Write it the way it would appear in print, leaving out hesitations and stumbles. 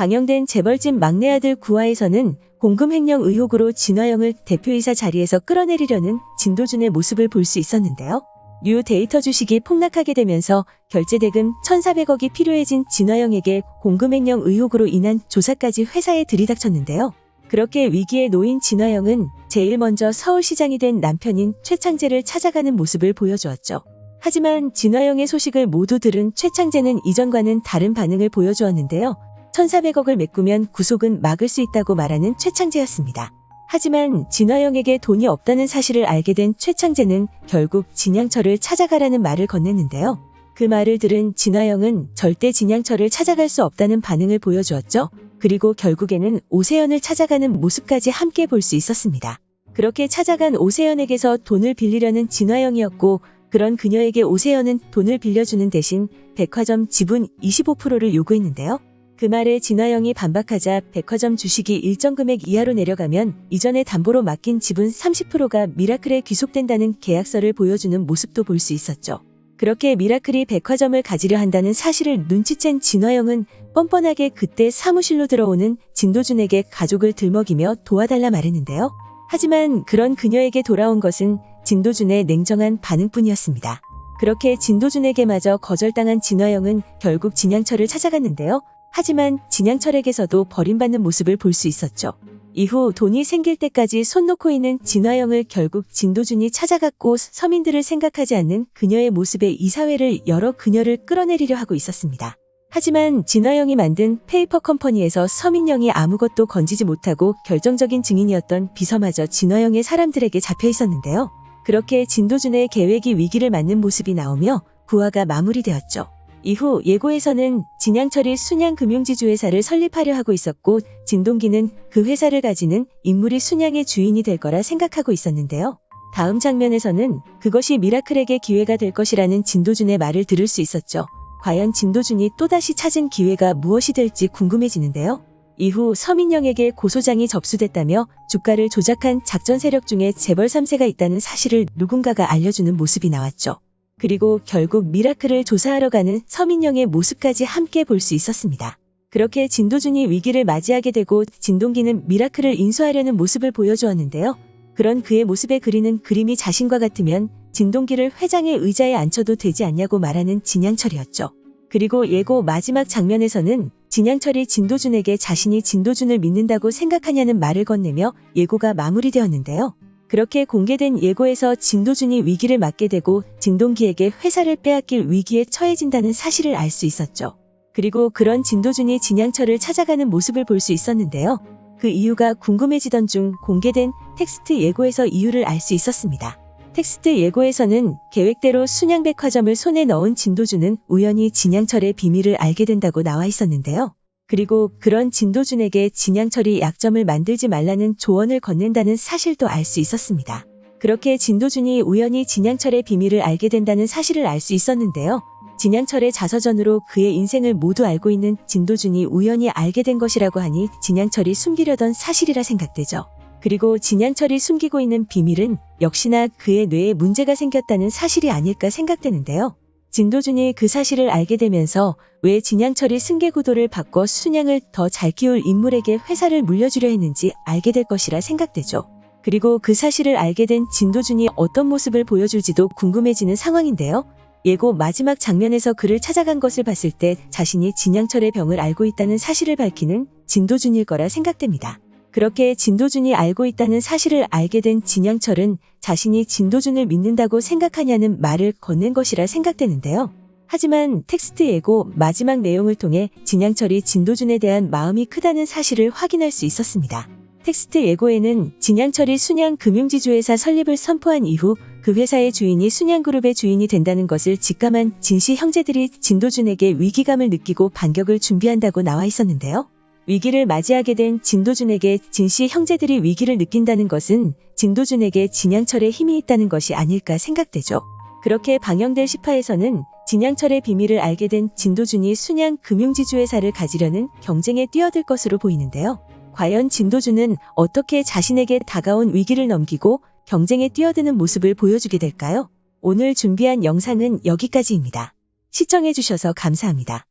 방영된 재벌집 막내 아들 9화에서는 공금 횡령 의혹으로 진화영을 대표이사 자리에서 끌어내리려는 진도준의 모습을 볼 수 있었는데요. 뉴 데이터 주식이 폭락하게 되면서 결제대금 1,400억이 필요해진 진화영에게 공금 횡령 의혹으로 인한 조사까지 회사에 들이닥쳤는데요. 그렇게 위기에 놓인 진화영은 제일 먼저 서울시장이 된 남편인 최창재를 찾아가는 모습을 보여주었죠. 하지만 진화영의 소식을 모두 들은 최창재는 이전과는 다른 반응을 보여주었는데요. 1,400억을 메꾸면 구속은 막을 수 있다고 말하는 최창재였습니다. 하지만 진화영에게 돈이 없다는 사실을 알게 된 최창재는 결국 진양철을 찾아가라는 말을 건넸는데요. 그 말을 들은 진화영은 절대 진양철을 찾아갈 수 없다는 반응을 보여주었죠. 그리고 결국에는 오세연을 찾아가는 모습까지 함께 볼 수 있었습니다. 그렇게 찾아간 오세연에게서 돈을 빌리려는 진화영이었고, 그런 그녀에게 오세연은 돈을 빌려주는 대신 백화점 지분 25%를 요구했는데요. 그 말에 진화영이 반박하자 백화점 주식이 일정 금액 이하로 내려가면 이전에 담보로 맡긴 지분 30%가 미라클에 귀속된다는 계약서를 보여주는 모습도 볼 수 있었죠. 그렇게 미라클이 백화점을 가지려 한다는 사실을 눈치챈 진화영은 뻔뻔하게 그때 사무실로 들어오는 진도준에게 가족을 들먹이며 도와달라 말했는데요. 하지만 그런 그녀에게 돌아온 것은 진도준의 냉정한 반응뿐이었습니다. 그렇게 진도준에게마저 거절당한 진화영은 결국 진양철을 찾아갔는데요. 하지만 진양철에게서도 버림받는 모습을 볼 수 있었죠. 이후 돈이 생길 때까지 손 놓고 있는 진화영을 결국 진도준이 찾아갔고, 서민들을 생각하지 않는 그녀의 모습에 이사회를 열어 그녀를 끌어내리려 하고 있었습니다. 하지만 진화영이 만든 페이퍼 컴퍼니에서 서민영이 아무것도 건지지 못하고 결정적인 증인이었던 비서마저 진화영의 사람들에게 잡혀 있었는데요. 그렇게 진도준의 계획이 위기를 맞는 모습이 나오며 9화가 마무리되었죠. 이후 예고에서는 진양철이 순양금융지주회사를 설립하려 하고 있었고, 진동기는 그 회사를 가지는 인물이 순양의 주인이 될 거라 생각하고 있었는데요. 다음 장면에서는 그것이 미라클에게 기회가 될 것이라는 진도준의 말을 들을 수 있었죠. 과연 진도준이 또다시 찾은 기회가 무엇이 될지 궁금해지는데요. 이후 서민영에게 고소장이 접수됐다며 주가를 조작한 작전 세력 중에 재벌 3세가 있다는 사실을 누군가가 알려주는 모습이 나왔죠. 그리고 결국 미라클을 조사하러 가는 서민영의 모습까지 함께 볼 수 있었습니다. 그렇게 진도준이 위기를 맞이하게 되고 진동기는 미라클을 인수하려는 모습을 보여주었는데요. 그런 그의 모습에 그리는 그림이 자신과 같으면 진동기를 회장의 의자에 앉혀도 되지 않냐고 말하는 진양철이었죠. 그리고 예고 마지막 장면에서는 진양철이 진도준에게 자신이 진도준을 믿는다고 생각하냐는 말을 건네며 예고가 마무리되었는데요. 그렇게 공개된 예고에서 진도준이 위기를 맞게 되고 진동기에게 회사를 빼앗길 위기에 처해진다는 사실을 알 수 있었죠. 그리고 그런 진도준이 진양철을 찾아가는 모습을 볼 수 있었는데요. 그 이유가 궁금해지던 중 공개된 텍스트 예고에서 이유를 알 수 있었습니다. 텍스트 예고에서는 계획대로 순양백화점을 손에 넣은 진도준은 우연히 진양철의 비밀을 알게 된다고 나와 있었는데요. 그리고 그런 진도준에게 진양철이 약점을 만들지 말라는 조언을 건넨다는 사실도 알 수 있었습니다. 그렇게 진도준이 우연히 진양철의 비밀을 알게 된다는 사실을 알 수 있었는데요. 진양철의 자서전으로 그의 인생을 모두 알고 있는 진도준이 우연히 알게 된 것이라고 하니 진양철이 숨기려던 사실이라 생각되죠. 그리고 진양철이 숨기고 있는 비밀은 역시나 그의 뇌에 문제가 생겼다는 사실이 아닐까 생각되는데요. 진도준이 그 사실을 알게 되면서 왜 진양철이 승계구도를 바꿔 순양을 더 잘 키울 인물에게 회사를 물려주려 했는지 알게 될 것이라 생각되죠. 그리고 그 사실을 알게 된 진도준이 어떤 모습을 보여줄지도 궁금해지는 상황인데요. 예고 마지막 장면에서 그를 찾아간 것을 봤을 때 자신이 진양철의 병을 알고 있다는 사실을 밝히는 진도준일 거라 생각됩니다. 그렇게 진도준이 알고 있다는 사실을 알게 된 진양철은 자신이 진도준을 믿는다고 생각하냐는 말을 건넨 것이라 생각되는데요. 하지만 텍스트 예고 마지막 내용을 통해 진양철이 진도준에 대한 마음이 크다는 사실을 확인할 수 있었습니다. 텍스트 예고에는 진양철이 순양금융지주회사 설립을 선포한 이후 그 회사의 주인이 순양그룹의 주인이 된다는 것을 직감한 진씨 형제들이 진도준에게 위기감을 느끼고 반격을 준비한다고 나와 있었는데요. 위기를 맞이하게 된 진도준에게 진씨 형제들이 위기를 느낀다는 것은 진도준에게 진양철의 힘이 있다는 것이 아닐까 생각되죠. 그렇게 방영될 10화에서는 진양철의 비밀을 알게 된 진도준이 순양금융지주회사를 가지려는 경쟁에 뛰어들 것으로 보이는데요. 과연 진도준은 어떻게 자신에게 다가온 위기를 넘기고 경쟁에 뛰어드는 모습을 보여주게 될까요? 오늘 준비한 영상은 여기까지입니다. 시청해주셔서 감사합니다.